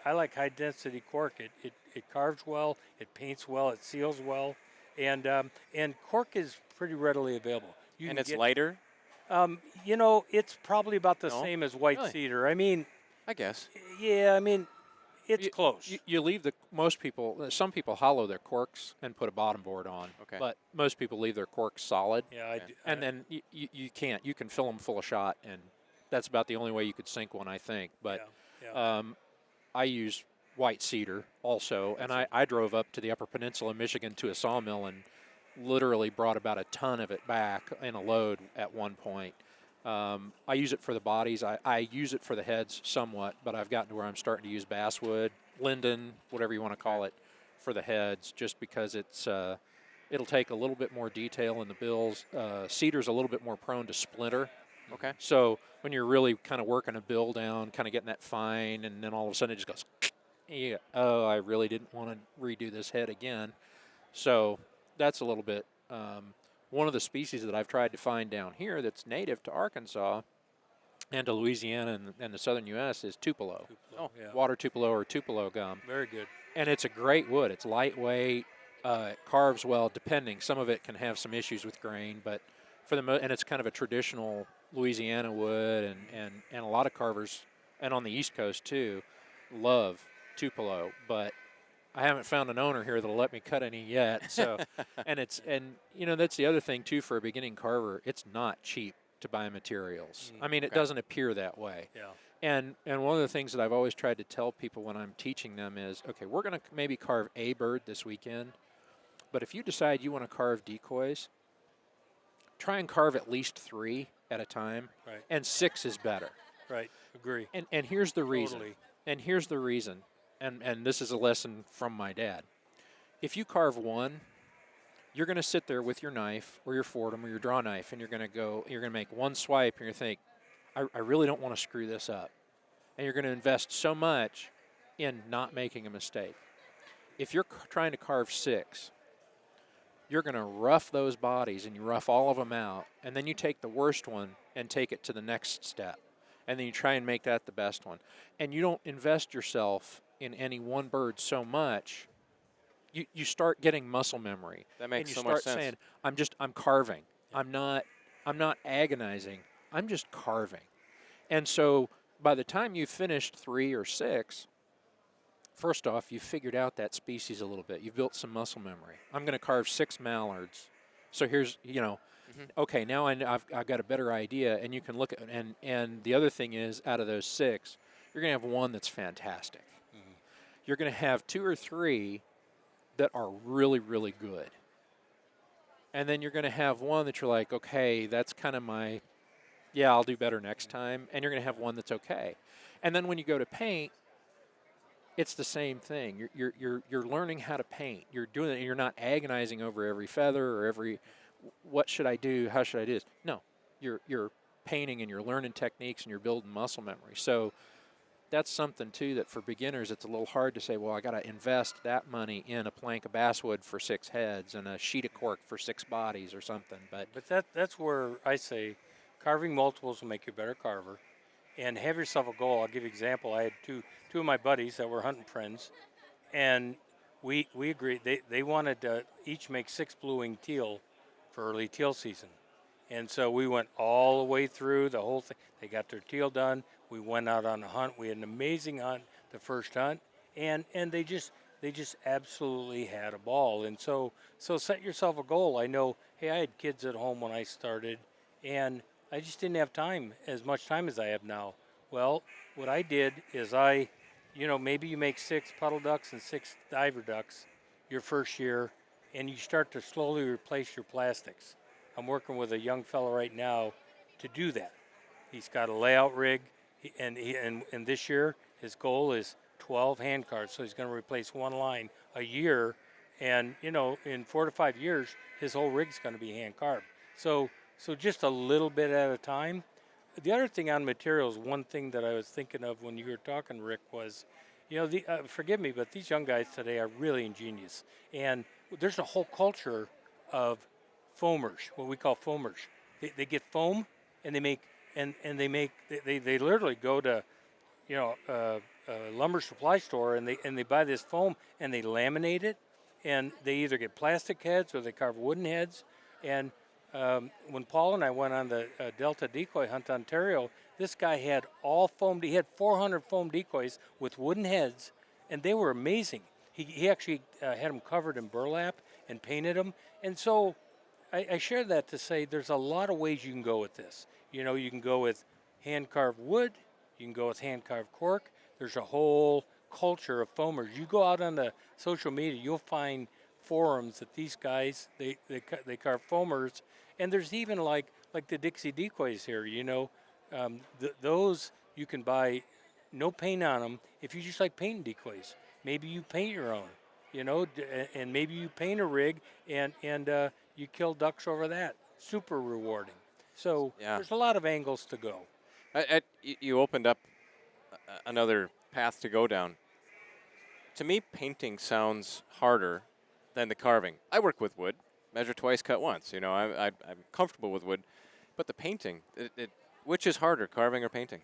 I like high density cork. It carves well. It paints well. It seals well. And cork is pretty readily available. And it's lighter? You know, it's probably about the No? same as white Really? cedar. I mean, I guess. yeah, I mean, it's close. You leave some people hollow their corks and put a bottom board on. Okay. But most people leave their corks solid. Yeah, I do. And then you can't. You can fill them full of shot, and that's about the only way you could sink one, I think. But yeah. I use white cedar also, and I drove up to the Upper Peninsula of Michigan to a sawmill and literally brought about a ton of it back in a load at one point. I use it for the bodies. I use it for the heads somewhat, but I've gotten to where I'm starting to use basswood, linden, whatever you want to call it, for the heads, just because it'll take a little bit more detail in the bills. Cedar's a little bit more prone to splinter. Okay. So when you're really kind of working a bill down, kind of getting that fine, and then all of a sudden it just goes, yeah, oh, I really didn't want to redo this head again. So that's a little bit. One of the species that I've tried to find down here that's native to Arkansas and to Louisiana and the southern U.S. is Tupelo. Yeah. Water Tupelo or Tupelo gum. Very good. And it's a great wood. It's lightweight. It carves well, depending. Some of it can have some issues with grain, but for the and it's kind of a traditional Louisiana wood, and a lot of carvers, and on the East Coast too, love Tupelo, but I haven't found an owner here that'll let me cut any yet. So, and you know, that's the other thing too for a beginning carver. It's not cheap to buy materials. I mean, it doesn't appear that way. Yeah. And one of the things that I've always tried to tell people when I'm teaching them is, okay, we're going to maybe carve a bird this weekend, but if you decide you want to carve decoys, try and carve at least 3 at a time, Right. and 6 is better. Right. Agree. And here's the reason. Totally. And here's the reason. And this is a lesson from my dad. If you carve 1, you're going to sit there with your knife or your Fordham or your draw knife, and you're going to make 1 swipe, and you're going to think, I really don't want to screw this up. And you're going to invest so much in not making a mistake. If you're trying to carve 6, you're going to rough those bodies, and you rough all of them out, and then you take the worst one and take it to the next step, and then you try and make that the best one. And you don't invest yourself in any one bird so much, you start getting muscle memory. That makes so much sense. much sense. Saying, I'm carving. I'm not agonizing. I'm just carving. And so by the time you've finished 3 or 6, first off, you've figured out that species a little bit. You've built some muscle memory. I'm going to carve 6 mallards. So here's, okay, now I've got a better idea, and you can look at, and the other thing is, out of those 6, you're going to have 1 that's fantastic. Mm-hmm. You're going to have 2 or 3 that are really, really good. And then you're going to have 1 that you're like, okay, that's kind of I'll do better next time. And you're going to have 1 that's okay. And then when you go to paint, it's the same thing. You're learning how to paint. You're doing it, and you're not agonizing over every feather or every, what should I do? How should I do this? No, you're painting, and you're learning techniques, and you're building muscle memory. So that's something too that for beginners it's a little hard to say, well, I got to invest that money in a plank of basswood for 6 heads and a sheet of cork for 6 bodies or something. But that's where I say carving multiples will make you a better carver, and have yourself a goal. I'll give you an example. I had two of my buddies that were hunting friends, and we agreed they wanted to each make 6 blue-winged teal for early teal season. And so we went all the way through the whole thing. They got their teal done. We went out on a hunt. We had an amazing hunt the first hunt, and they just absolutely had a ball. And so set yourself a goal. I know, hey, I had kids at home when I started, and I just didn't have as much time as I have now. Well, what I did is maybe you make 6 puddle ducks and 6 diver ducks your first year, and you start to slowly replace your plastics. I'm working with a young fellow right now to do that. He's got a layout rig, and this year his goal is 12 hand cards. So he's going to replace 1 line a year, and in 4 to 5 years his whole rig's going to be hand carved. So just a little bit at a time. The other thing on materials, one thing that I was thinking of when you were talking, Rick, was, forgive me, but these young guys today are really ingenious, and there's a whole culture of foamers, what we call foamers. They get foam, and they literally go to, a lumber supply store, and they buy this foam, and they laminate it, and they either get plastic heads or they carve wooden heads. And when Paul and I went on the Delta Decoy hunt to Ontario, this guy had all foamed. He had 400 foam decoys with wooden heads, and they were amazing. He actually had them covered in burlap and painted them, and so I share that to say there's a lot of ways you can go with this. You can go with hand-carved wood. You can go with hand-carved cork. There's a whole culture of foamers. You go out on the social media, you'll find forums that these guys, they carve foamers. And there's even like the Dixie Decoys here, those you can buy no paint on them. If you just like painting decoys, maybe you paint your own, and maybe you paint a rig and you kill ducks over that. Super rewarding. So There's a lot of angles to go. You opened up another path to go down. To me, painting sounds harder than the carving. I work with wood, measure twice, cut once. I'm comfortable with wood, but the painting, which is harder, carving or painting?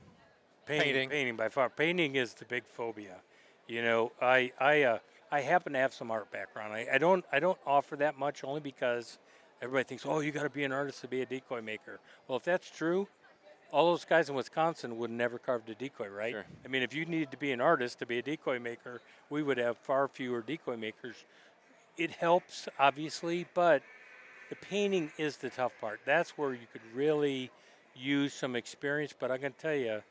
Painting by far. Painting is the big phobia. I happen to have some art background. I don't offer that much only because everybody thinks, oh, you got to be an artist to be a decoy maker. Well, if that's true, all those guys in Wisconsin would never carved a decoy, right? Sure. I mean, if you needed to be an artist to be a decoy maker, we would have far fewer decoy makers. It helps, obviously, but the painting is the tough part. That's where you could really use some experience. But I can tell you,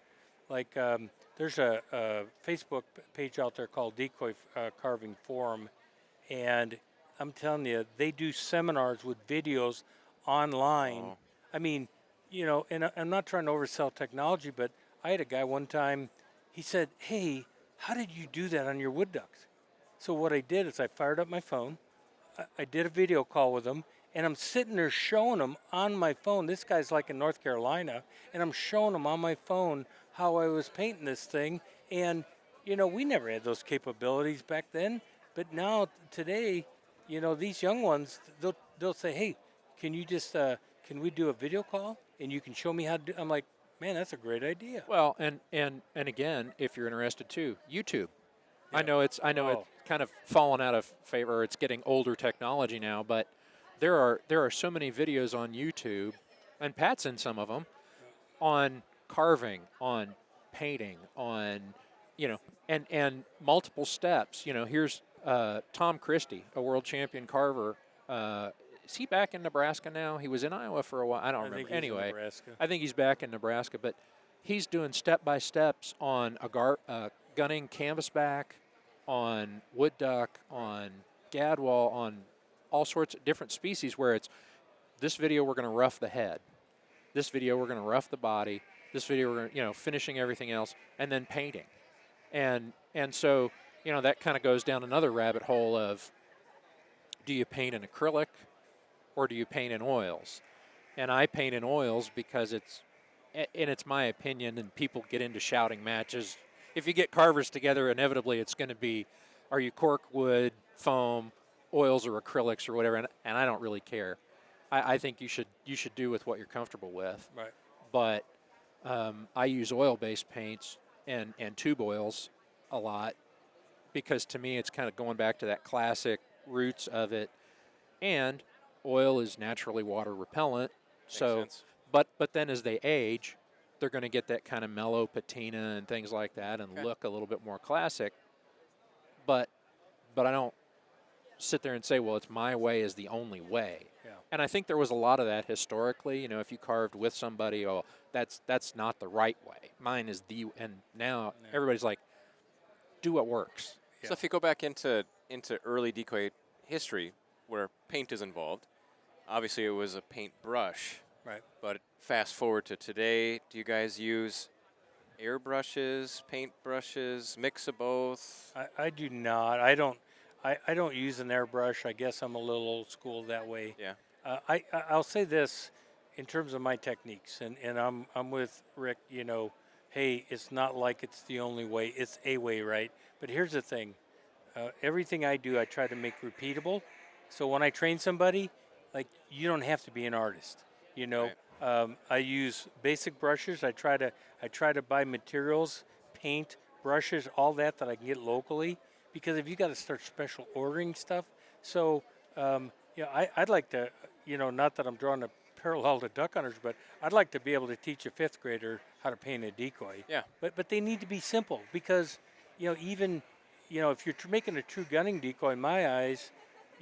there's a Facebook page out there called Decoy Carving Forum, and I'm telling you, they do seminars with videos online. Oh. I mean, and I'm not trying to oversell technology, but I had a guy one time, he said, "Hey, how did you do that on your wood ducks?" So what I did is I fired up my phone, I did a video call with him, and I'm sitting there showing him on my phone. This guy's like in North Carolina, and I'm showing him on my phone how I was painting this thing. And we never had those capabilities back then, but now today, these young ones, they'll say, "Hey, can you just can we do a video call and you can show me how to do?" I'm like, "Man, that's a great idea." Well, and again, if you're interested too, YouTube. I Yeah. know it's Oh. kind of fallen out of favor. It's getting older technology now, but there are so many videos on YouTube, and Pat's in some of them, on carving, on painting, on and multiple steps. Here's Tom Christie, a world champion carver. Is he back in Nebraska now? He was in Iowa for a while. I don't remember. Think he's in Anyway, Nebraska. I think he's back in Nebraska, but he's doing step-by-steps on gunning canvasback, on wood duck, on gadwall, on all sorts of different species where it's this video we're going to rough the head, this video we're going to rough the body, this video we're going to, finishing everything else, and then painting. And so, that kind of goes down another rabbit hole of, do you paint in acrylic or do you paint in oils? And I paint in oils because it's my opinion, and people get into shouting matches. If you get carvers together, inevitably it's going to be, are you cork wood, foam, oils, or acrylics, or whatever? And I don't really care. I think you should do with what you're comfortable with. Right. But I use oil-based paints and tube oils a lot because to me it's kind of going back to that classic roots of it. And oil is naturally water repellent. So, sense. but then as they age, they're going to get that kind of mellow patina and things like that, and look a little bit more classic. But I don't sit there and say, well, it's my way is the only way. Yeah. And I think there was a lot of that historically. If you carved with somebody, that's not the right way. Mine is and now everybody's like, do what works. Yeah. So if you go back into early decoy history, where paint is involved, obviously it was a paint brush. Right. But fast forward to today, do you guys use airbrushes, paint brushes, mix of both? I do not. I don't use an airbrush. I guess I'm a little old school that way. Yeah. I'll say this in terms of my techniques, and I'm with Rick. Hey, it's not like it's the only way. It's a way, right? But here's the thing: everything I do, I try to make repeatable. So when I train somebody, like, you don't have to be an artist. Right. I use basic brushes. I try to buy materials, paint, brushes, all that I can get locally. Because if you got to start special ordering stuff, so I'd like to, not that I'm drawing a parallel to Duck Hunters, but I'd like to be able to teach a fifth grader how to paint a decoy. Yeah. But they need to be simple because, even, if you're making a true gunning decoy, in my eyes,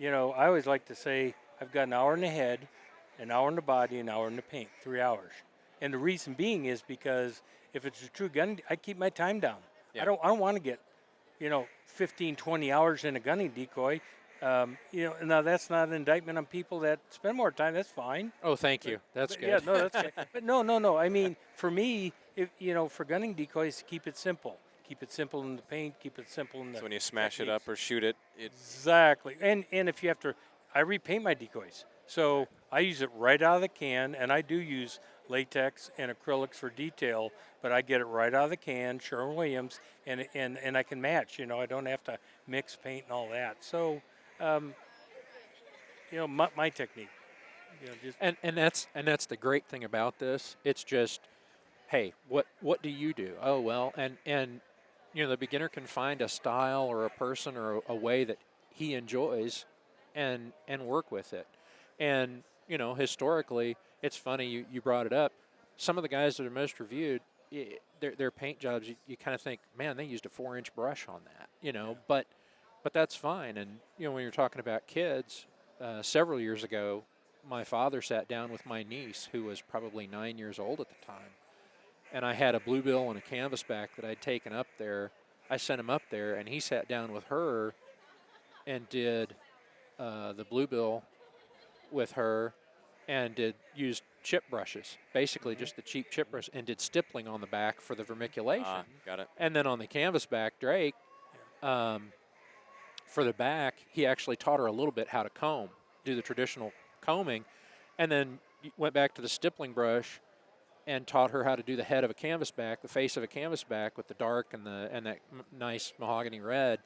I always like to say I've got an hour in the head, an hour in the body, an hour in the paint, 3 hours. And the reason being is because if it's a true gunning, I keep my time down. Yeah. I don't want to get 15, 20 hours in a gunning decoy. Now that's not an indictment on people that spend more time. That's fine. Oh, thank you. That's good. Yeah, no, that's okay. But no. I mean, for me, for gunning decoys, keep it simple. Keep it simple in the paint. Keep it simple in the. So when you smash techniques. it up or shoot it, it's Exactly. And if you have to, I repaint my decoys. So I use it right out of the can, and I do use latex and acrylics for detail, but I get it right out of the can, Sherwin-Williams, and I can match. I don't have to mix paint and all that. So, my technique. Just And that's the great thing about this. It's just, hey, what do you do? Oh, well, and the beginner can find a style or a person or a way that he enjoys and work with it. And historically, it's funny you brought it up. Some of the guys that are most reviewed, their paint jobs, you kind of think, man, they used a 4-inch brush on that, but that's fine. And when you're talking about kids, several years ago, my father sat down with my niece, who was probably 9 years old at the time, and I had a bluebill and a canvasback that I'd taken up there. I sent him up there, and he sat down with her and did the bluebill with her, and used chip brushes, basically just the cheap chip brush, and did stippling on the back for the vermiculation. Got it. And then on the canvasback Drake, for the back, he actually taught her a little bit how to comb, do the traditional combing, and then went back to the stippling brush and taught her how to do the head of a canvasback, the face of a canvasback with the dark and that nice mahogany red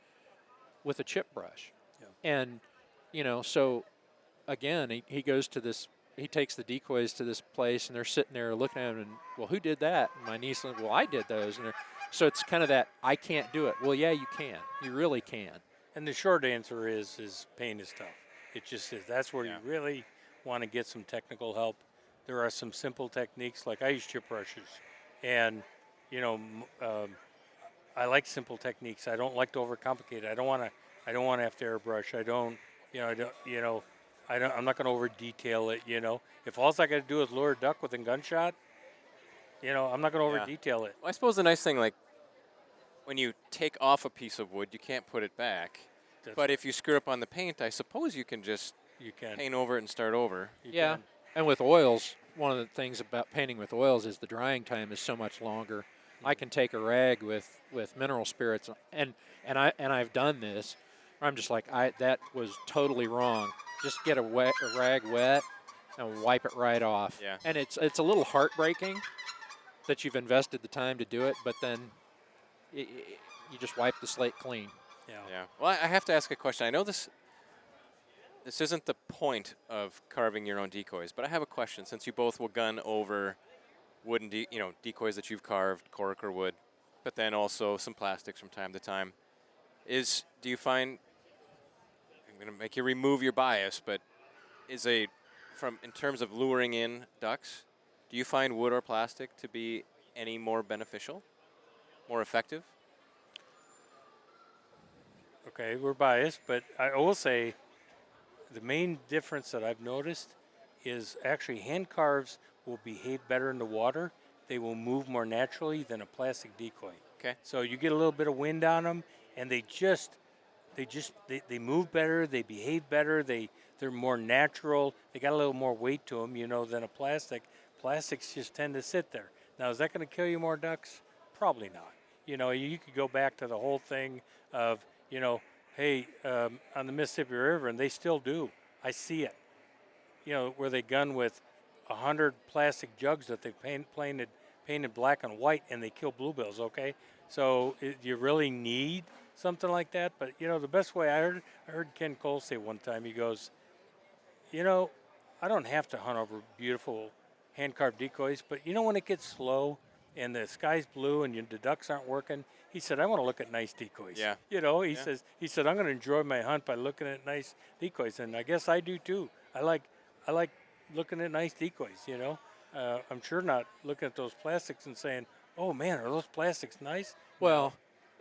with a chip brush. Yeah. And, so again, he goes to this, he takes the decoys to this place, and they're sitting there looking at him, and, well, who did that? And my niece, well, I did those. And so it's kind of that, I can't do it. Well, yeah, you can. You really can. And the short answer is paint is tough. It just is. That's where you really want to get some technical help. There are some simple techniques, like I use chip brushes, and I like simple techniques. I don't like to overcomplicate it. I don't want to have to airbrush. I'm not going to over detail it. If all I got to do is lure a duck within gunshot, I'm not going to over detail it. Well, I suppose the nice thing, like, when you take off a piece of wood, you can't put it back. But if you screw up on the paint, I suppose you can just paint over it and start over. You can. And with oils, one of the things about painting with oils is the drying time is so much longer. I can take a rag with mineral spirits, and I've done this. I'm just like, that was totally wrong. Just get a rag wet and wipe it right off. Yeah. And it's a little heartbreaking that you've invested the time to do it, but then you just wipe the slate clean. Yeah. Well, I have to ask a question. I know this isn't the point of carving your own decoys, but I have a question. Since you both will gun over wooden decoys that you've carved, cork or wood, but then also some plastics from time to time, do you find, I'm going to make you remove your bias, but in terms of luring in ducks, do you find wood or plastic to be any more beneficial, more effective? Okay, we're biased, but I will say the main difference that I've noticed is actually hand carves will behave better in the water. They will move more naturally than a plastic decoy. Okay. So you get a little bit of wind on them, and they move better. They behave better. They're more natural. They got a little more weight to them, than a plastic. Plastics just tend to sit there. Now, is that going to kill you more ducks? Probably not. You could go back to the whole thing of, hey, on the Mississippi River, and they still do. I see it. Where they gun with 100 plastic jugs that they've painted black and white, and they kill bluebills, okay? So you really need something like that? But, the best way, I heard Ken Cole say one time, he goes, I don't have to hunt over beautiful hand-carved decoys, but when it gets slow and the sky's blue and the ducks aren't working, he said, I want to look at nice decoys. Yeah. He said, I'm going to enjoy my hunt by looking at nice decoys, and I guess I do too. I like looking at nice decoys, I'm sure not looking at those plastics and saying, oh man, are those plastics nice? Well,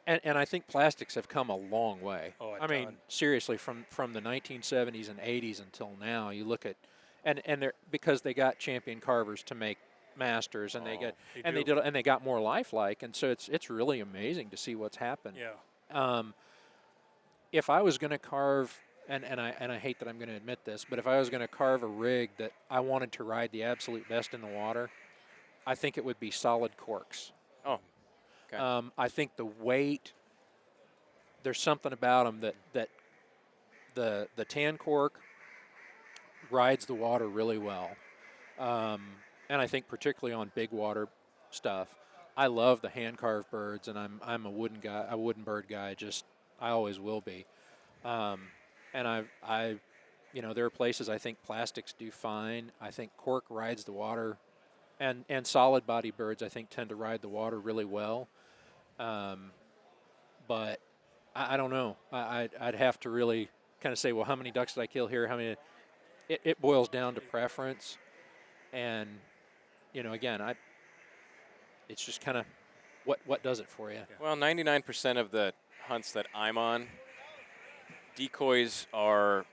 and I think plastics have come a long way. Oh, I mean, seriously, from the 1970s and 80s until now, you look at, and they're, because they got champion carvers to make masters, and they got more lifelike, and so it's really amazing to see what's happened. Yeah. If I was going to carve, and I hate that I'm going to admit this, but if I was going to carve a rig that I wanted to ride the absolute best in the water, I think it would be solid corks. Oh. Okay. I think the weight, there's something about them that the tan cork rides the water really well. And I think particularly on big water stuff, I love the hand carved birds, and I'm a wooden bird guy. I always will be. And I there are places I think plastics do fine. I think cork rides the water, and solid body birds I think tend to ride the water really well. But I don't know. I'd have to really kind of say, well, how many ducks did I kill here? How many? It boils down to preference, and again, it's just kind of what does it for you. Well, 99% of the hunts that I'm on, decoys are,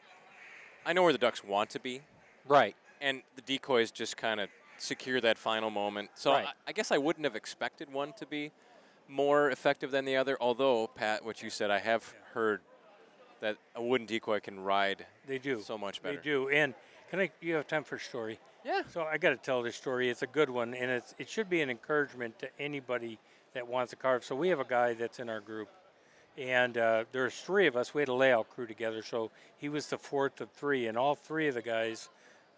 I know where the ducks want to be. Right. And the decoys just kind of secure that final moment. So right. I guess I wouldn't have expected one to be more effective than the other, although, Pat, what you said, I have heard that a wooden decoy can ride They do. so much better. They do. And You have time for a story? Yeah. So I got to tell this story. It's a good one, and it should be an encouragement to anybody that wants to carve. So we have a guy that's in our group, and there's three of us. We had a layout crew together, so he was the fourth of three, and all three of the guys,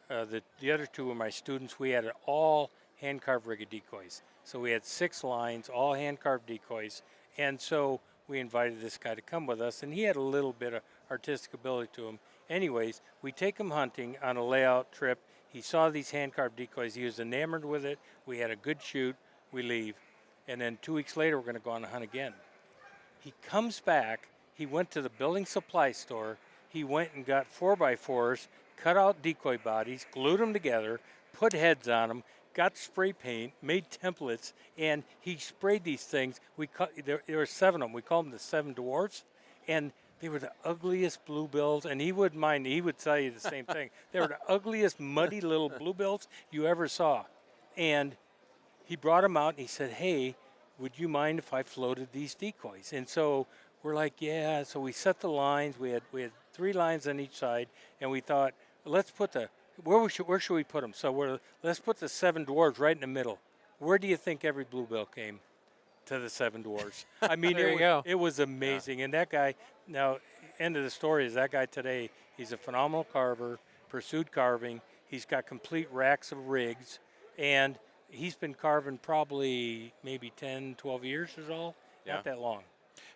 the other two were my students. We had all hand carved rigged decoys. So we had 6 lines, all hand carved decoys, and so we invited this guy to come with us, and he had a little bit of artistic ability to him. Anyways, we take him hunting on a layout trip. He saw these hand carved decoys. He was enamored with it. We had a good shoot. We leave, and then 2 weeks later, we're going to go on a hunt again. He comes back. He went to the building supply store. He went and got 4x4s, cut out decoy bodies, glued them together, put heads on them, got spray paint, made templates, and he sprayed these things. There were 7 of them. We called them the 7 dwarfs, and they were the ugliest bluebills, and he wouldn't mind. He would tell you the same thing. They were the ugliest, muddy little bluebills you ever saw. And he brought them out, and he said, hey, would you mind if I floated these decoys? And so we're like, yeah. So we set the lines. We had 3 lines on each side, and we thought, let's put where should we put them? So let's put the 7 dwarves right in the middle. Where do you think every bluebill came? To the 7 dwarves. I mean, it was amazing. Yeah. And that guy, now, end of the story is that guy today, he's a phenomenal carver, pursued carving. He's got complete racks of rigs, and he's been carving probably maybe 10, 12 years is all. Yeah. Not that long.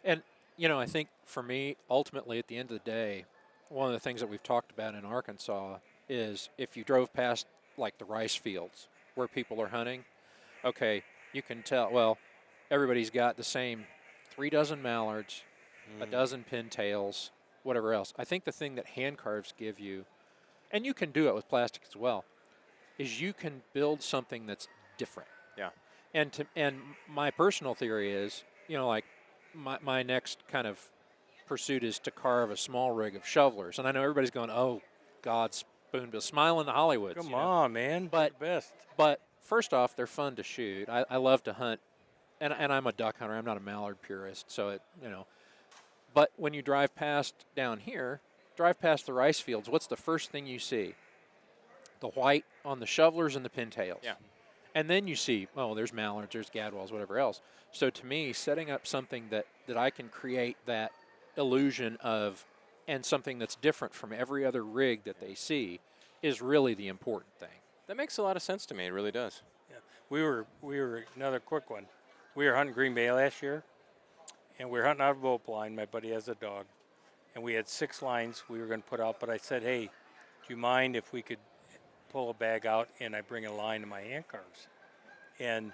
And, I think for me, ultimately, at the end of the day, one of the things that we've talked about in Arkansas is if you drove past, like, the rice fields where people are hunting, okay, you can tell, well, everybody's got the same 3 dozen mallards, a dozen pintails, whatever else. I think the thing that hand carves give you, and you can do it with plastic as well, is you can build something that's different. Yeah. And my personal theory is, like my next kind of pursuit is to carve a small rig of shovelers. And I know everybody's going, oh, God, spoonbill, smiling the Hollywoods. Come on, man. But best. But first off, they're fun to shoot. I love to hunt. And I'm a duck hunter. I'm not a mallard purist, so But when you drive past down here, drive past the rice fields, what's the first thing you see? The white on the shovelers and the pintails. Yeah. And then you see, there's mallards, there's gadwalls, whatever else. So to me, setting up something that I can create that illusion of, and something that's different from every other rig that they see, is really the important thing. That makes a lot of sense to me. It really does. Yeah. We were another quick one. We were hunting Green Bay last year, and we were hunting out of a boat blind. My buddy has a dog, and we had 6 lines we were going to put out. But I said, hey, do you mind if we could pull a bag out and I bring a line to my hand carves? And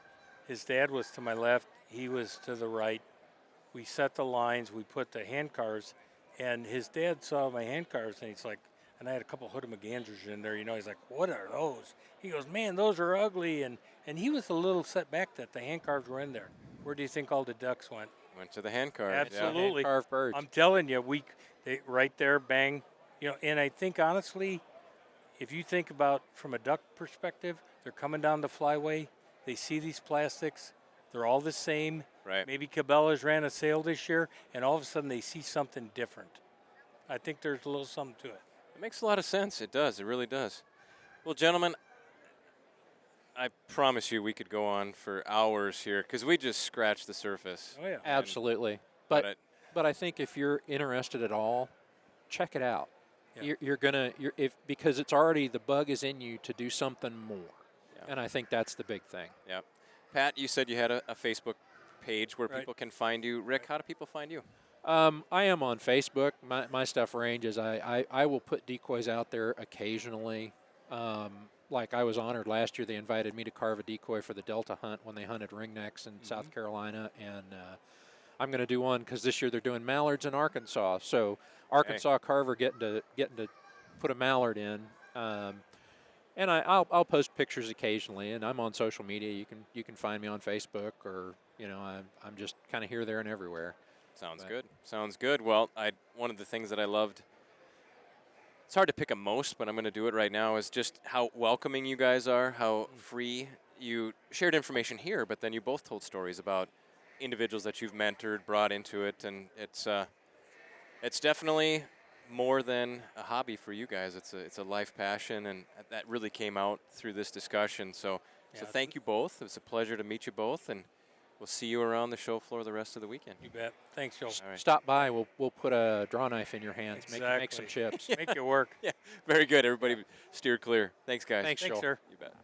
his dad was to my left. He was to the right. We set the lines. We put the hand carves, and his dad saw my hand carves, and he's like, and I had a couple of Hoodemaganders in there. He's like, what are those? He goes, man, those are ugly. And he was a little set back that the hand carves were in there. Where do you think all the ducks went? Went to the hand carve. Absolutely. Yeah. Hand carved birds. I'm telling you, they right there, bang. And I think, honestly, if you think about from a duck perspective, they're coming down the flyway. They see these plastics. They're all the same. Right. Maybe Cabela's ran a sale this year, and all of a sudden they see something different. I think there's a little something to it. It makes a lot of sense. It does. It really does. Well, gentlemen, I promise you we could go on for hours here because we just scratched the surface. Oh, yeah. Absolutely. But I think if you're interested at all, check it out. Yeah. Because it's already, the bug is in you to do something more. Yeah. And I think that's the big thing. Yeah. Pat, you said you had a Facebook page where people can find you. Rick, how do people find you? I am on Facebook. My stuff ranges. I will put decoys out there occasionally. Like I was honored last year, they invited me to carve a decoy for the Delta hunt when they hunted ringnecks in South Carolina, and I'm going to do one because this year they're doing mallards in Arkansas. So Arkansas carver getting to put a mallard in, and I'll post pictures occasionally, and I'm on social media. You can find me on Facebook, or I'm just kind of here, there, and everywhere. Sounds good. Sounds good. Well, one of the things that I loved, it's hard to pick a most, but I'm going to do it right now, is just how welcoming you guys are, how free. You shared information here, but then you both told stories about individuals that you've mentored, brought into it, and it's definitely more than a hobby for you guys. It's a life passion, and that really came out through this discussion. So Yeah, thank you both. It was a pleasure to meet you both, and we'll see you around the show floor the rest of the weekend. You bet. Thanks, Joel. All right. Stop by. We'll put a draw knife in your hands. Make some Exactly. chips. Make it work. Yeah, very good. Everybody steer clear. Thanks, guys. Thanks, Thanks, Joel. sir. You bet.